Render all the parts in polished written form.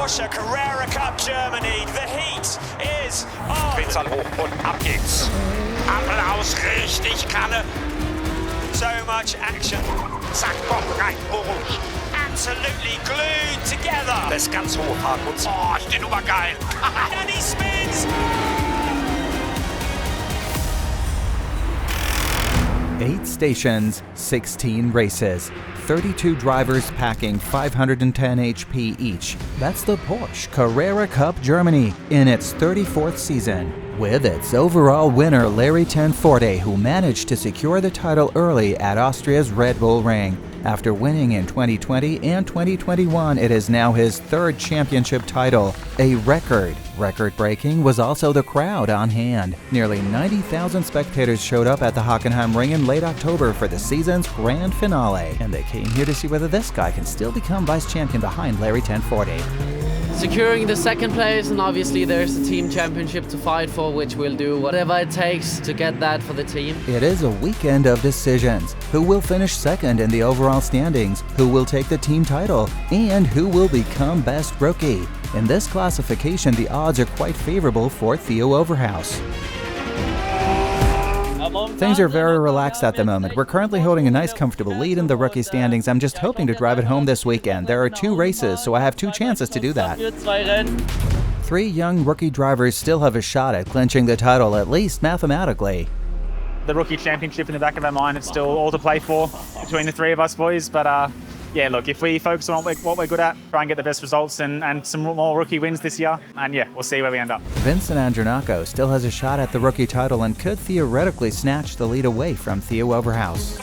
Porsche Carrera Cup Germany. The heat is on. Spitzern hoch und ab geht's. Applaus, richtig Kanne. So much action. Zack, komm, rein, orange. Absolutely glued together. Das ist ganz hoch, Hartmut. Oh, ist der Nummer geil. And he spins. 8 stations, 16 races, 32 drivers packing 510 HP each. That's the Porsche Carrera Cup Germany in its 34th season, with its overall winner Larry Tenforte, who managed to secure the title early at Austria's Red Bull Ring. After winning in 2020 and 2021, it is now his 3rd championship title, a record. Record-breaking was also the crowd on hand. Nearly 90,000 spectators showed up at the Hockenheimring in late October for the season's grand finale, and they came here to see whether this guy can still become vice champion behind Larry Tenforte. Securing the 2nd place, and obviously there's the team championship to fight for, which we'll do whatever it takes to get that for the team. It is a weekend of decisions. Who will finish 2nd in the overall standings? Who will take the team title? And who will become best rookie? In this classification, the odds are quite favorable for Theo Oeverhaus. Things are very relaxed at the moment. We're currently holding a nice comfortable lead in the rookie standings. I'm just hoping to drive it home this weekend. There are 2 races, so I have 2 chances to do that. 3 young rookie drivers still have a shot at clinching the title, at least mathematically. The rookie championship in the back of our mind, it's still all to play for between the 3 of us boys, but yeah, look, if we focus on what we're good at, try and get the best results and some more rookie wins this year, and yeah, we'll see where we end up. Vincent Andronaco still has a shot at the rookie title and could theoretically snatch the lead away from Theo Oeverhaus.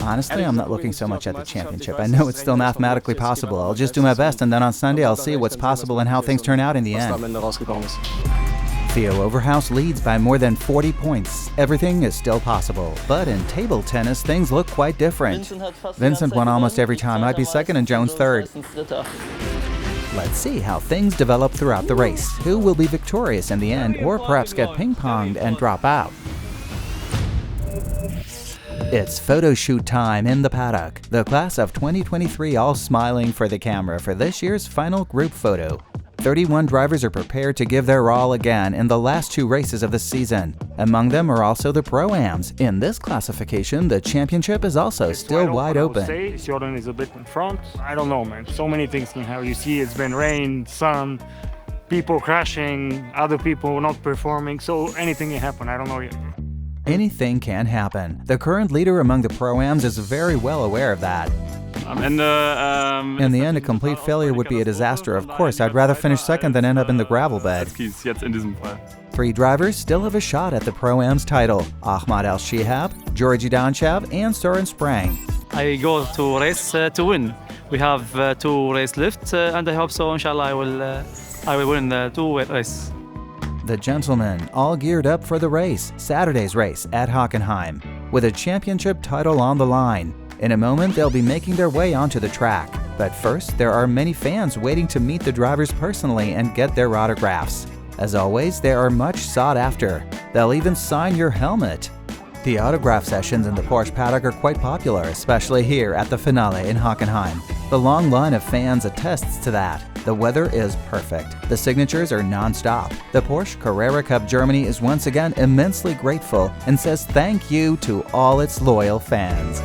Honestly, I'm not looking so much at the championship. I know it's still mathematically possible. I'll just do my best, and then on Sunday I'll see what's possible and how things turn out in the end. Theo Oeverhaus leads by more than 40 points. Everything is still possible, but in table tennis, things look quite different. Vincent won almost every time, might be 2nd and Jones 3rd. Let's see how things develop throughout the race. Who will be victorious in the end, or perhaps get ping-ponged and drop out? It's photo shoot time in the paddock. The class of 2023 all smiling for the camera for this year's final group photo. 31 drivers are prepared to give their all again in the last 2 races of the season. Among them are also the ProAms. In this classification, the championship is also still wide open. Sören is a bit in front. I don't know, man. So many things can happen. You see, it's been rain, sun, people crashing, other people not performing. So anything can happen. I don't know yet. Anything can happen. The current leader among the ProAms is very well aware of that. In the end, a complete failure would be a disaster. Of course, I'd rather finish 2nd than end up in the gravel bed. 3 drivers still have a shot at the Pro-Am's title: Ahmad Al-Shihab, Georgi Donchev, and Sören Spreng. I go to race to win. We have 2 races left, and I hope so. Inshallah, I will win the 2 races. The gentlemen all geared up for the race, Saturday's race at Hockenheim, with a championship title on the line. In a moment, they'll be making their way onto the track. But first, there are many fans waiting to meet the drivers personally and get their autographs. As always, they are much sought after. They'll even sign your helmet. The autograph sessions in the Porsche paddock are quite popular, especially here at the finale in Hockenheim. The long line of fans attests to that. The weather is perfect. The signatures are non-stop. The Porsche Carrera Cup Germany is once again immensely grateful and says thank you to all its loyal fans.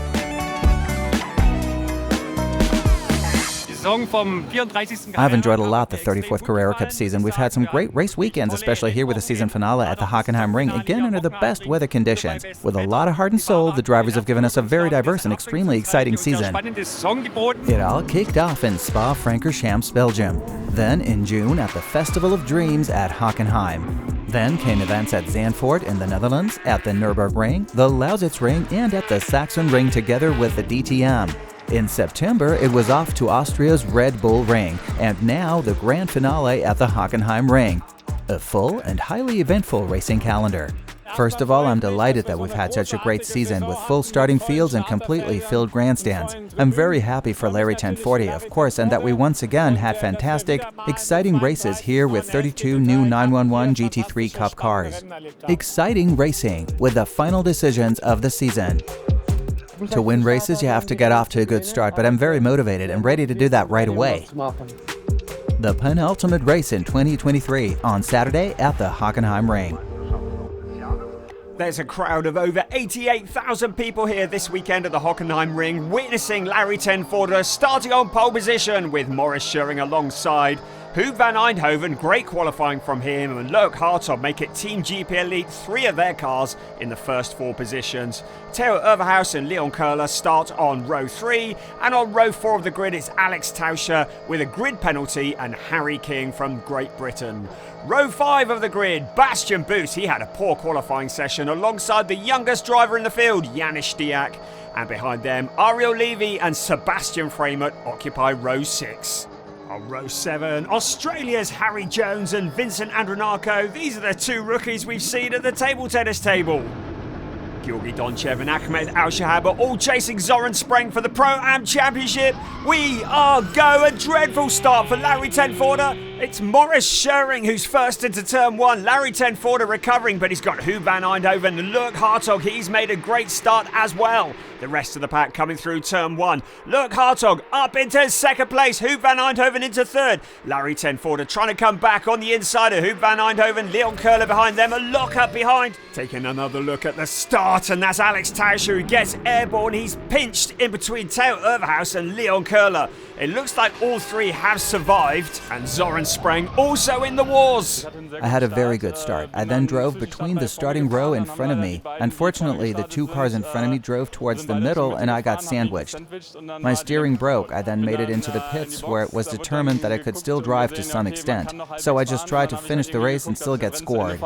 I've enjoyed a lot the 34th Carrera Cup season. We've had some great race weekends, especially here with the season finale at the Hockenheimring, again under the best weather conditions. With a lot of heart and soul, the drivers have given us a very diverse and extremely exciting season. It all kicked off in Spa-Francorchamps, Belgium. Then in June at the Festival of Dreams at Hockenheim. Then came events at Zandvoort in the Netherlands, at the Nürburgring, the Lausitzring, and at the Sachsenring together with the DTM. In September, it was off to Austria's Red Bull Ring, and now the grand finale at the Hockenheimring. A full and highly eventful racing calendar. First of all, I'm delighted that we've had such a great season with full starting fields and completely filled grandstands. I'm very happy for Larry Tenforte, of course, and that we once again had fantastic, exciting races here with 32 new 911 GT3 Cup cars. Exciting racing with the final decisions of the season. To win races, you have to get off to a good start, but I'm very motivated and ready to do that right away. the penultimate race in 2023 on Saturday at the Hockenheimring. There's a crowd of over 88,000 people here this weekend at the Hockenheimring, witnessing Larry ten Voorde starting on pole position with Maurice Scheuring alongside. Huub van Eindhoven, great qualifying from him, and Loic Hartog make it Team GP Elite 3 of their cars in the first 4 positions. Theo Oeverhaus and Leon Köhler start on row 3, and on row 4 of the grid it's Alex Tauscher with a grid penalty and Harry King from Great Britain. Row 5 of the grid, Bastian Buus, he had a poor qualifying session alongside the youngest driver in the field, Janis Stiak, and behind them Ariel Levy and Sebastian Freimut occupy row 6. On row 7, Australia's Harry Jones and Vincent Andronako. These are the 2 rookies we've seen at the table tennis table. Georgi Donchev and Ahmed Al-Shahab are all chasing Sören Spreng for the ProAm Championship. We are go. A dreadful start for Larry ten Voorde. It's Maurice Scheuring who's first into turn 1. Larry ten Voorde recovering, but he's got Huub van Eindhoven and Loic Hartog. He's made a great start as well. The rest of the pack coming through turn 1. Loic Hartog up into second place. Huub van Eindhoven into third. Larry ten Voorde trying to come back on the inside of Huub van Eindhoven. Leon Köhler behind them. A lock up behind. Taking another look at the start, and that's Alex Tauscher who gets airborne. He's pinched in between Theo Oeverhaus and Leon Köhler. It looks like all 3 have survived, and Sören Spreng also in the wars. I had a very good start. I then drove between the starting row in front of me. Unfortunately, the 2 cars in front of me drove towards the middle and I got sandwiched. My steering broke. I then made it into the pits where it was determined that I could still drive to some extent. So I just tried to finish the race and still get scored.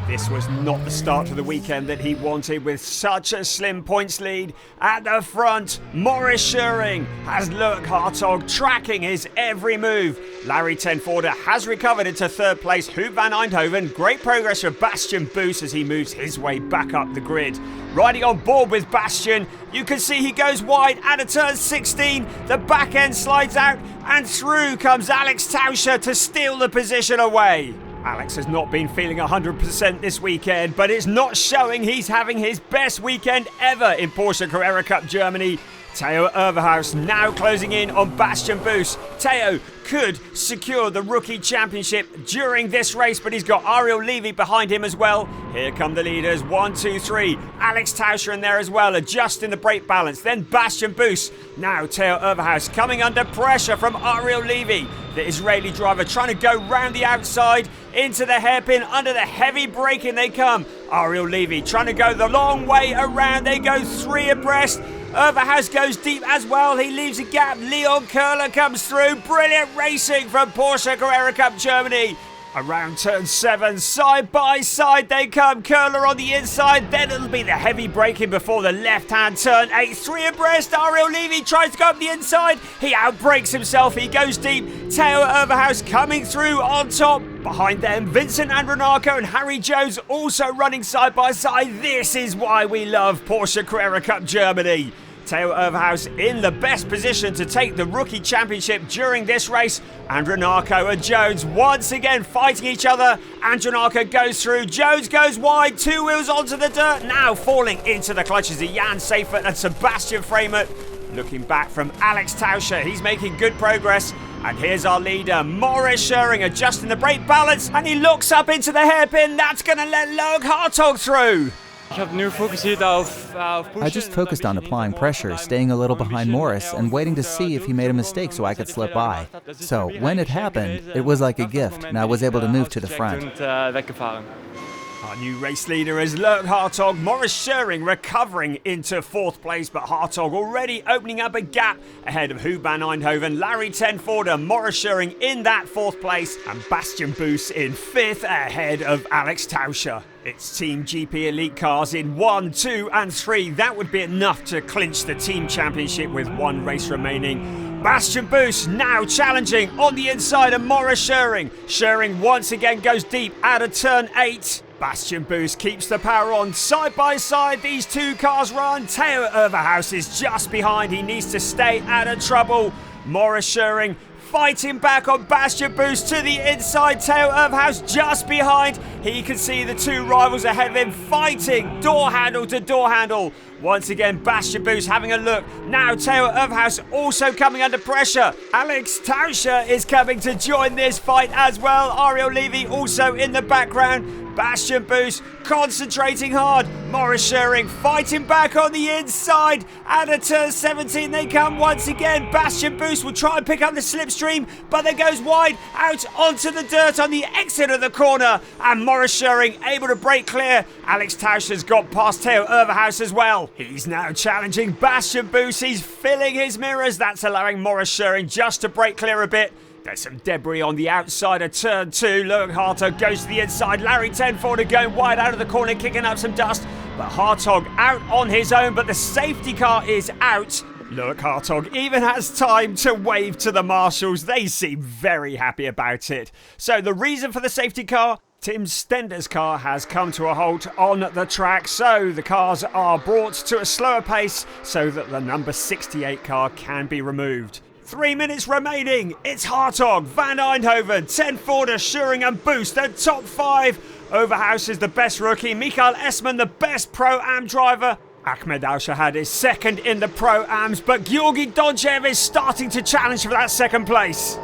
This was not the start to the weekend that he wanted, with such a slim points lead. At the front, Maurice Scheuring has Loic Hartog tracking his every move. Larry ten Voorde has recovered into third place. Huub van Eindhoven, great progress for Bastian Buus as he moves his way back up the grid. Riding on board with Bastian, you can see he goes wide at a turn 16. The back end slides out and through comes Alex Tauscher to steal the position away. Alex has not been feeling 100% this weekend, but it's not showing. He's having his best weekend ever in Porsche Carrera Cup Germany. Theo Oeverhaus now closing in on Bastian Buus. Theo could secure the rookie championship during this race, but he's got Ariel Levy behind him as well. Here come the leaders, 1, 2, 3. Alex Tauscher in there as well, adjusting the brake balance. Then Bastian Buus. Now Theo Oeverhaus coming under pressure from Ariel Levy. The Israeli driver trying to go round the outside into the hairpin. Under the heavy braking they come. Ariel Levy trying to go the long way around. They go 3 abreast. Oeverhaus goes deep as well. He leaves a gap. Leon Köhler comes through. Brilliant racing from Porsche Carrera Cup Germany. Around turn 7, side by side they come. Köhler on the inside. Then it'll be the heavy braking before the left-hand turn 8. 3 abreast. Ariel Levy tries to go up the inside. He outbrakes himself. He goes deep. Theo Oeverhaus coming through on top. Behind them, Vincent Andronako and Harry Jones also running side by side. This is why we love Porsche Carrera Cup Germany. Theo Oeverhaus in the best position to take the rookie championship during this race. Andronako and Jones once again fighting each other. Andronako goes through, Jones goes wide, 2 wheels onto the dirt, now falling into the clutches of Jan Seifert and Sebastian Freimut. Looking back from Alex Tauscher, he's making good progress. And here's our leader, Maurice Scheuring, adjusting the brake balance, and he looks up into the hairpin. That's going to let Loic Hartog through. I just focused on applying pressure, staying a little behind Maurice, and waiting to see if he made a mistake so I could slip by. So when it happened, it was like a gift, and I was able to move to the front. Our new race leader is Loic Hartog. Maurice Scheuring recovering into 4th place, but Hartog already opening up a gap ahead of Huub van Eindhoven. Larry ten Voorde, Maurice Scheuring in that 4th place, and Bastian Buus in 5th ahead of Alex Tauscher. It's Team GP Elite cars in 1, 2 and 3. That would be enough to clinch the team championship with 1 race remaining. Bastian Buus now challenging on the inside of Maurice Scheuring. Scheuring once again goes deep out of turn 8. Bastian Buus keeps the power on. Side by side, these 2 cars run. Theo Oeverhaus is just behind. He needs to stay out of trouble. Maurice Scheuring fighting back on Bastion Boost to the inside. Theo Oeverhaus just behind. He can see the two rivals ahead of him fighting door handle to door handle. Once again, Bastion Boost having a look. Now Theo Oeverhaus also coming under pressure. Alex Tauscher is coming to join this fight as well. Ariel Levy also in the background. Bastion Boost concentrating hard. Morris Schering fighting back on the inside. And at turn 17 they come once again. Bastion Boost will try and pick up the slipstream, but there goes wide out onto the dirt on the exit of the corner. And Morris Schering able to break clear. Alex Tauscher's got past Theo Oeverhaus as well. He's now challenging Bastion Boost. He's filling his mirrors. That's allowing Morris Schering just to break clear a bit. There's some debris on the outside of turn 2. Look, Hartog goes to the inside. Larry Tenforder going wide out of the corner, kicking up some dust. But Hartog out on his own, but the safety car is out. Look, Hartog even has time to wave to the marshals. They seem very happy about it. So the reason for the safety car? Tim Stender's car has come to a halt on the track, so the cars are brought to a slower pace so that the number 68 car can be removed. 3 minutes remaining. It's Hartog, Van Eindhoven, Tenforder, Schering and Boost, the top 5. Oeverhaus is the best rookie. Michael Esman, the best Pro-Am driver. Ahmed Al-Shahad is second in the Pro-Ams, but Georgi Donchev is starting to challenge for that second place.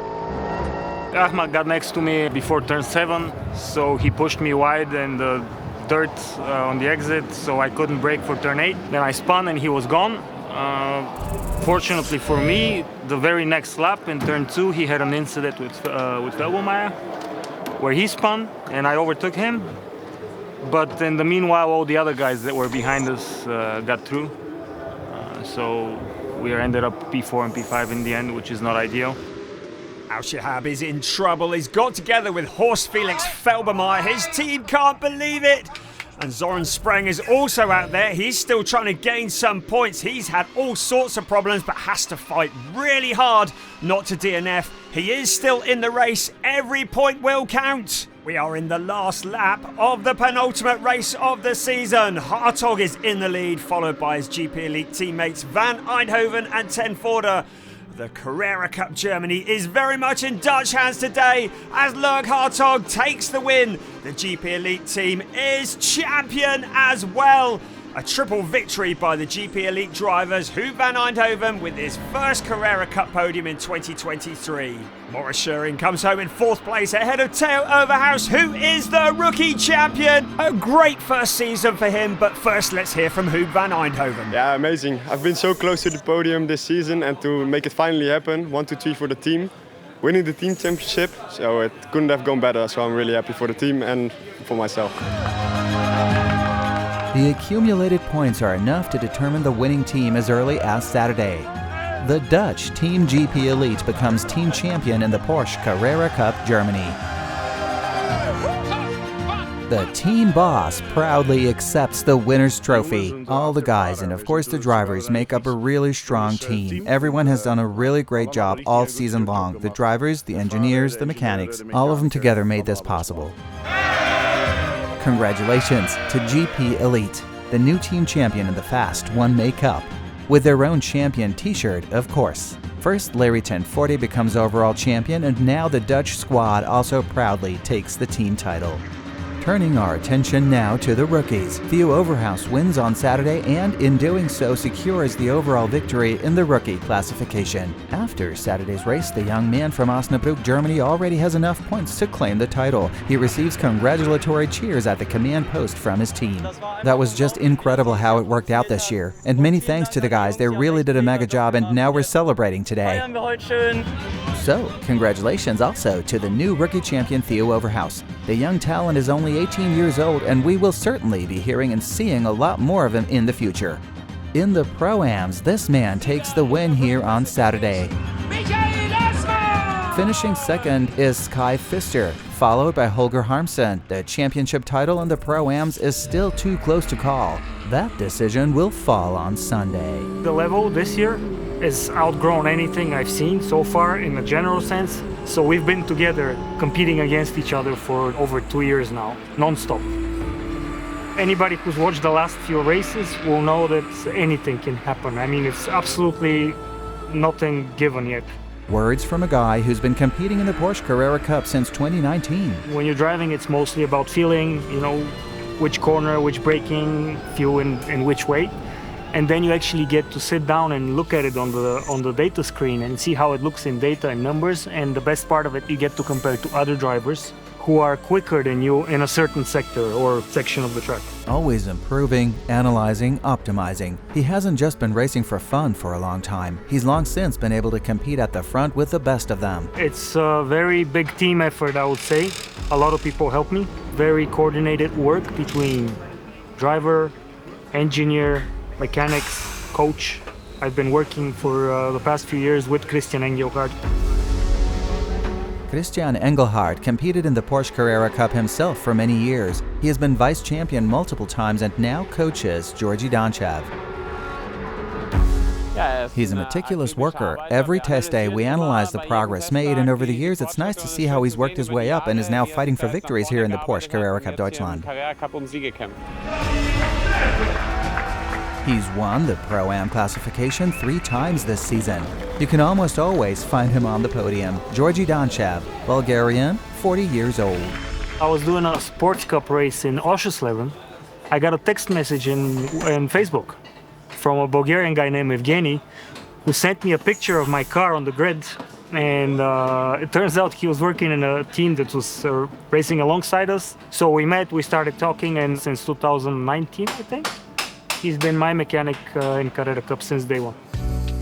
Ahmad got next to me before turn 7, so he pushed me wide in the dirt on the exit, so I couldn't brake for turn 8. Then I spun and he was gone. Fortunately for me, the very next lap in turn 2, he had an incident with Velbomeyer, where he spun and I overtook him. But in the meanwhile, all the other guys that were behind us got through. So we ended up P4 and P5 in the end, which is not ideal. Al-Shahab is in trouble. He's got together with Horst Felix Velbomeyer. His team can't believe it. And Sören Spreng is also out there. He's still trying to gain some points. He's had all sorts of problems, but has to fight really hard not to DNF. He is still in the race. Every point will count. We are in the last lap of the penultimate race of the season. Hartog is in the lead, followed by his GP Elite teammates Van Eindhoven and Tenforder. The Carrera Cup Germany is very much in Dutch hands today as Loic Hartog takes the win. The GP Elite team is champion as well. A triple victory by the GP Elite drivers, Huub van Eindhoven with his first Carrera Cup podium in 2023. Morris Schering comes home in 4th place ahead of Theo Oeverhaus, who is the rookie champion. A great first season for him, but first let's hear from Huub van Eindhoven. Yeah, amazing. I've been so close to the podium this season, and to make it finally happen, 1, 2, 3 for the team. Winning the team championship, so it couldn't have gone better, so I'm really happy for the team and for myself. The accumulated points are enough to determine the winning team as early as Saturday. The Dutch Team GP Elite becomes team champion in the Porsche Carrera Cup Germany. The team boss proudly accepts the winner's trophy. All the guys and of course the drivers make up a really strong team. Everyone has done a really great job all season long. The drivers, the engineers, the mechanics, all of them together made this possible. Congratulations to GP Elite, the new team champion in the Fast 1 May Cup, with their own champion t-shirt, of course. First, Larry Tenforder becomes overall champion, and now the Dutch squad also proudly takes the team title. Turning our attention now to the rookies. Theo Oeverhaus wins on Saturday and in doing so secures the overall victory in the rookie classification. After Saturday's race, the young man from Osnabrück, Germany already has enough points to claim the title. He receives congratulatory cheers at the command post from his team. That was just incredible how it worked out this year. And many thanks to the guys, they really did a mega job, and now we're celebrating today. So, congratulations also to the new rookie champion Theo Oeverhaus. The young talent is only 18 years old, and we will certainly be hearing and seeing a lot more of him in the future. In the Pro-Ams, this man takes the win here on Saturday. Finishing second is Kai Pfister, followed by Holger Harmsen. The championship title in the Pro-Ams is still too close to call. That decision will fall on Sunday. The level this year has outgrown anything I've seen so far in a general sense. So we've been together competing against each other for over 2 years now, non-stop. Anybody who's watched the last few races will know that anything can happen. I mean, it's absolutely nothing given yet. Words from a guy who's been competing in the Porsche Carrera Cup since 2019. When you're driving, it's mostly about feeling, which corner, which braking, feel in which way. And then you actually get to sit down and look at it on the data screen and see how it looks in data and numbers. And the best part of it, you get to compare to other drivers who are quicker than you in a certain sector or section of the track. Always improving, analyzing, optimizing. He hasn't just been racing for fun for a long time. He's long since been able to compete at the front with the best of them. It's a very big team effort, I would say. A lot of people help me. Very coordinated work between driver, engineer, mechanics, coach. I've been working for the past few years with Christian Engelhardt. Christian Engelhardt competed in the Porsche Carrera Cup himself for many years. He has been vice champion multiple times and now coaches Georgi Donchev. He's a meticulous worker. Every test day we analyze the progress made, and over the years it's nice to see how he's worked his way up and is now fighting for victories here in the Porsche Carrera Cup Deutschland. He's won the ProAm classification 3 times this season. You can almost always find him on the podium. Georgi Donchev, Bulgarian, 40 years old. I was doing a sports cup race in Oshisleben. I got a text message in Facebook from a Bulgarian guy named Evgeny, who sent me a picture of my car on the grid. And it turns out he was working in a team that was racing alongside us. So we met, we started talking, and since 2019, I think, he's been my mechanic in Carrera Cup since day one.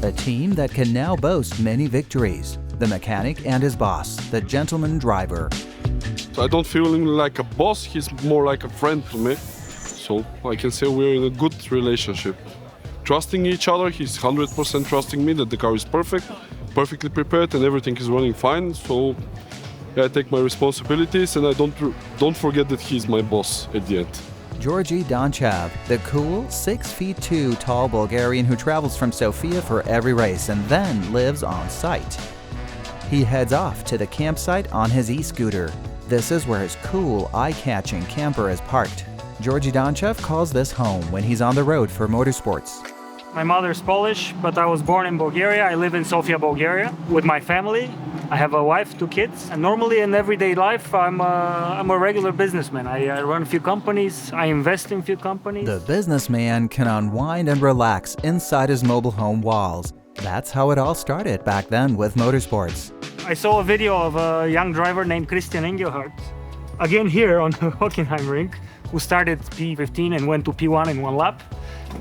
A team that can now boast many victories. The mechanic and his boss, the gentleman driver. So I don't feel him like a boss, he's more like a friend to me. So I can say we're in a good relationship. Trusting each other, he's 100% trusting me that the car is perfectly prepared and everything is running fine. So yeah, I take my responsibilities and I don't forget that he's my boss at the end. Georgi Donchev, the cool 6'2" tall Bulgarian who travels from Sofia for every race and then lives on site. He heads off to the campsite on his e-scooter. This is where his cool, eye-catching camper is parked. Georgi Donchev calls this home when he's on the road for motorsports. My mother's Polish, but I was born in Bulgaria. I live in Sofia, Bulgaria, with my family. I have a wife, 2 kids, and normally in everyday life, I'm a regular businessman. I run a few companies, I invest in a few companies. The businessman can unwind and relax inside his mobile home walls. That's how it all started back then with motorsports. I saw a video of a young driver named Christian Engelhardt, again here on the Hockenheimring, who started P15 and went to P1 in 1 lap.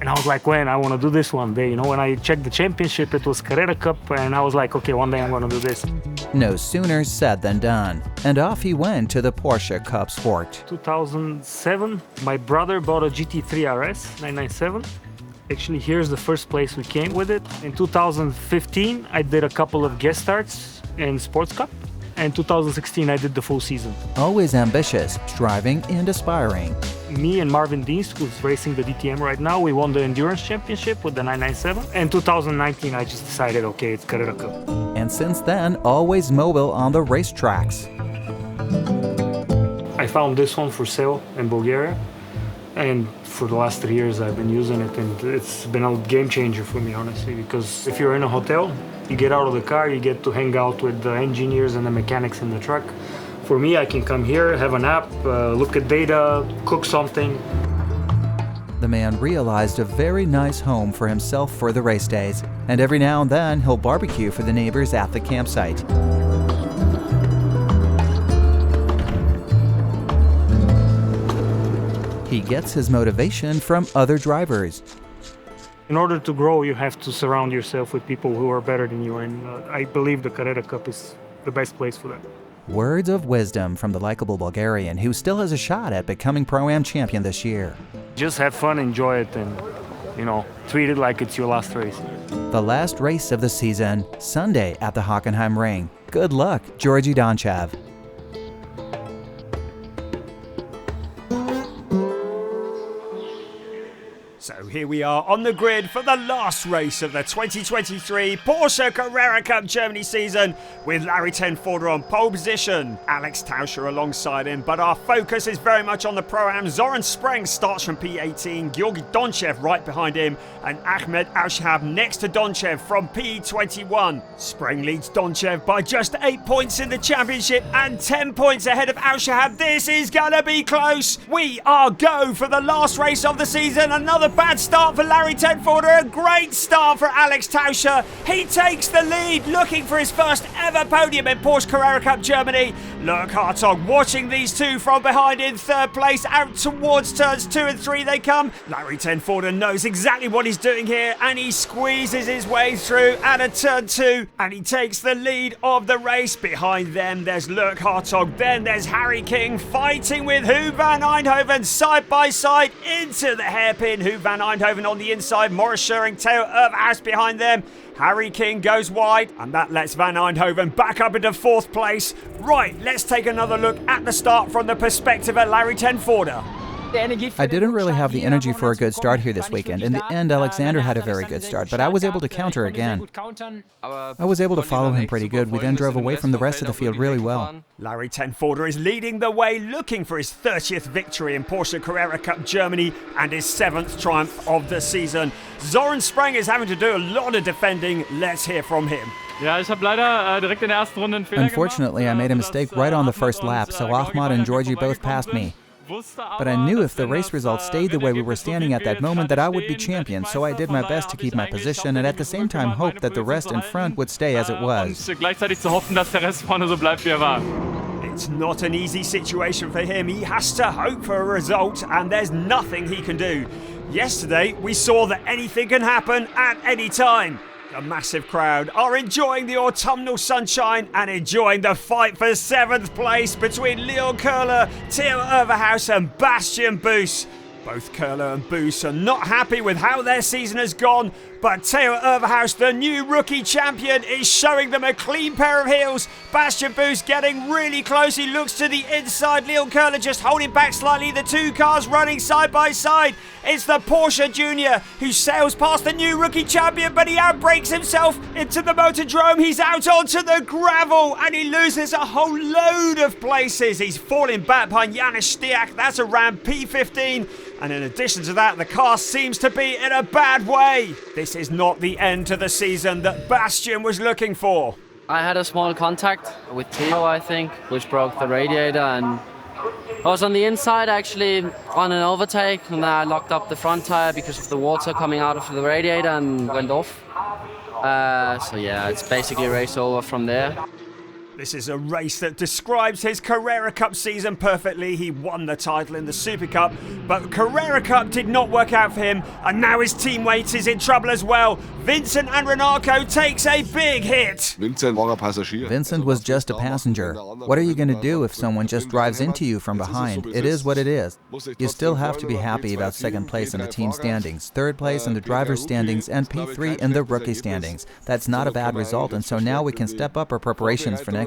And I was like, when I want to do this one day, when I checked the championship, it was Carrera Cup, and I was like, okay, one day I'm going to do this. No sooner said than done, and off he went to the Porsche Cup Sport. 2007, my brother bought a GT3 RS 997. Actually, here's the first place we came with it. In 2015, I did a couple of guest starts in Sports Cup. And 2016, I did the full season. Always ambitious, striving, and aspiring. Me and Marvin Dienst, who's racing the DTM right now, we won the Endurance Championship with the 997. And 2019, I just decided, okay, it's Carrera Cup. And since then, always mobile on the racetracks. I found this one for sale in Bulgaria. And for the last 3 years, I've been using it, and it's been a game changer for me, honestly, because if you're in a hotel, you get out of the car, you get to hang out with the engineers and the mechanics in the truck. For me, I can come here, have a nap, look at data, cook something. The man realized a very nice home for himself for the race days, and every now and then he'll barbecue for the neighbors at the campsite. He gets his motivation from other drivers. In order to grow, you have to surround yourself with people who are better than you, and I believe the Carrera Cup is the best place for that. Words of wisdom from the likable Bulgarian who still has a shot at becoming Pro-Am champion this year. Just have fun, enjoy it, and, treat it like it's your last race. The last race of the season, Sunday at the Hockenheimring. Good luck, Georgi Donchev. So here we are on the grid for the last race of the 2023 Porsche Carrera Cup Germany season, with Larry Tenforder on pole position, Alex Tauscher alongside him, but our focus is very much on the Pro-Am. Sören Spreng starts from P18, Georgi Donchev right behind him, and Ahmed Al-Shahab next to Donchev from P21. Spreng leads Donchev by just 8 points in the championship and 10 points ahead of Al-Shahab. This is gonna be close. We are go for the last race of the season. Another bad start for Larry Tenforder, a great start for Alex Tauscher. He takes the lead, looking for his first ever podium in Porsche Carrera Cup Germany. Lurk Hartog watching these two from behind in third place. Out towards turns 2 and 3 they come. Larry Tenforder knows exactly what he's doing here, and he squeezes his way through at a turn 2, and he takes the lead of the race. Behind them there's Lurk Hartog, then there's Harry King fighting with Huub van Eindhoven side by side into the hairpin. Huub van Eindhoven on the inside, Maurice Schuring, Theo Oeverhaus behind them. Harry King goes wide, and that lets Van Eindhoven back up into 4th place. Right, let's take another look at the start from the perspective of Larry Tenforder. I didn't really have the energy for a good start here this weekend. In the end, Alexander had a very good start, but I was able to counter again. I was able to follow him pretty good. We then drove away from the rest of the field really well. Larry Tenforder is leading the way, looking for his 30th victory in Porsche Carrera Cup Germany and his 7th triumph of the season. Sören Spreng is having to do a lot of defending. Let's hear from him. Unfortunately, I made a mistake right on the first lap, so Ahmad and Georgi both passed me. But I knew if the race results stayed the way we were standing at that moment that I would be champion, so I did my best to keep my position and at the same time hope that the rest in front would stay as it was. It's not an easy situation for him. He has to hope for a result, and there's nothing he can do. Yesterday, we saw that anything can happen at any time. A massive crowd are enjoying the autumnal sunshine and enjoying the fight for 7th place between Leon Köhler, Theo Oeverhaus and Bastian Buus. Both Köhler and Buus are not happy with how their season has gone, but Theo Oeverhaus, the new rookie champion, is showing them a clean pair of heels. Bastian Buus getting really close. He looks to the inside. Leon Köhler just holding back slightly. The two cars running side by side. It's the Porsche Junior who sails past the new rookie champion, but he outbrakes himself into the motordrome. He's out onto the gravel and he loses a whole load of places. He's falling back behind Janis Stiak. That's around P15. And in addition to that, the car seems to be in a bad way. This is not the end to the season that Bastian was looking for. I had a small contact with Theo, I think, which broke the radiator, and I was on the inside actually on an overtake, and I locked up the front tire because of the water coming out of the radiator and went off. So yeah, it's basically a race over from there. This is a race that describes his Carrera Cup season perfectly. He won the title in the Super Cup, but Carrera Cup did not work out for him, and now his teammate is in trouble as well. Vincent Andronako takes a big hit. Vincent was just a passenger. What are you going to do if someone just drives into you from behind? It is what it is. You still have to be happy about 2nd place in the team standings, 3rd place in the driver's standings, and P3 in the rookie standings. That's not a bad result, and so now we can step up our preparations for next year.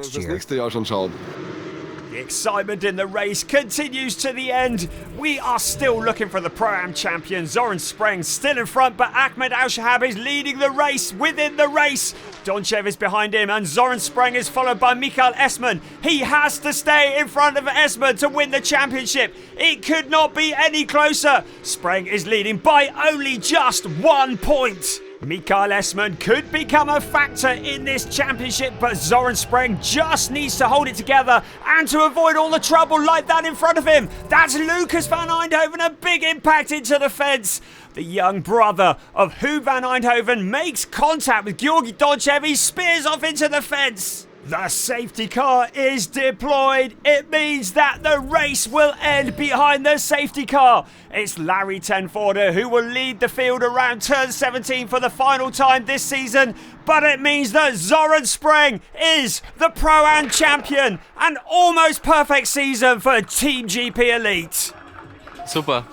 The excitement in the race continues to the end. We are still looking for the Pro-Am champion. Sören Spreng still in front, but Ahmed Al-Shahab is leading the race within the race. Donchev is behind him, and Sören Spreng is followed by Michael Esman. He has to stay in front of Esman to win the championship. It could not be any closer. Spreng is leading by only just 1 point. Michael Esman could become a factor in this championship, but Sören Spreng just needs to hold it together and to avoid all the trouble like that in front of him. That's Lucas van Eindhoven, a big impact into the fence. The young brother of Huub van Eindhoven makes contact with Georgi Donchev. He spears off into the fence. The safety car is deployed. It means that the race will end behind the safety car. It's Larry Tenforder who will lead the field around turn 17 for the final time this season. But it means that Sören Spreng is the Pro-Am champion. An almost perfect season for Team GP Elite. Super.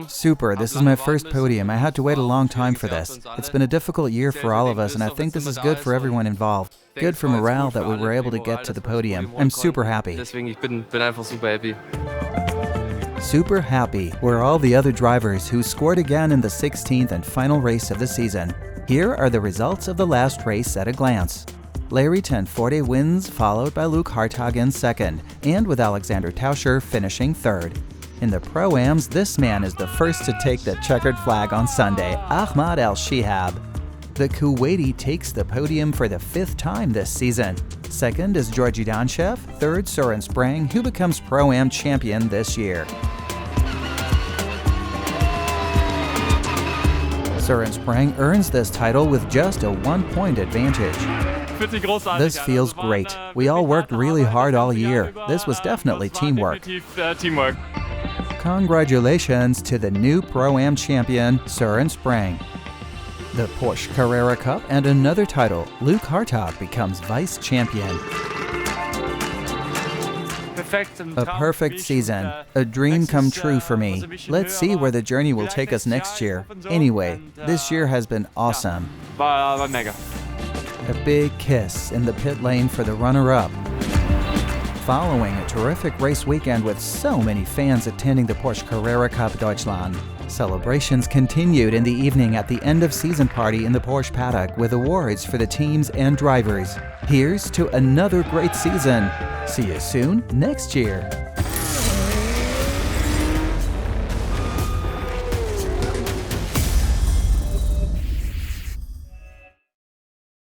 Super, this is my first podium. I had to wait a long time for this. It's been a difficult year for all of us, and I think this is good for everyone involved. Good for morale that we were able to get to the podium. I'm super happy. Deswegen, ich bin einfach super happy. Super happy were all the other drivers who scored again in the 16th and final race of the season. Here are the results of the last race at a glance. Larry 1040 wins, followed by Luke Hartog in second, and with Alexander Tauscher finishing third. In the Pro-Ams, this man is the first to take the checkered flag on Sunday, Ahmad Al-Shihab. The Kuwaiti takes the podium for the 5th time this season. Second is Georgi Donchev, third Sören Spreng, who becomes Pro-Am champion this year. Sören Spreng earns this title with just a 1-point advantage. This feels great. We all worked really hard all year. This was definitely teamwork. Congratulations to the new Pro-Am champion, Sören Spreng. The Porsche Carrera Cup and another title, Luke Hartog becomes vice champion. A perfect season, a dream come true for me. Let's see where the journey will take us next year. Anyway, this year has been awesome. A big kiss in the pit lane for the runner-up. Following a terrific race weekend with so many fans attending the Porsche Carrera Cup Deutschland, celebrations continued in the evening at the end-of-season party in the Porsche paddock with awards for the teams and drivers. Here's to another great season. See you soon next year.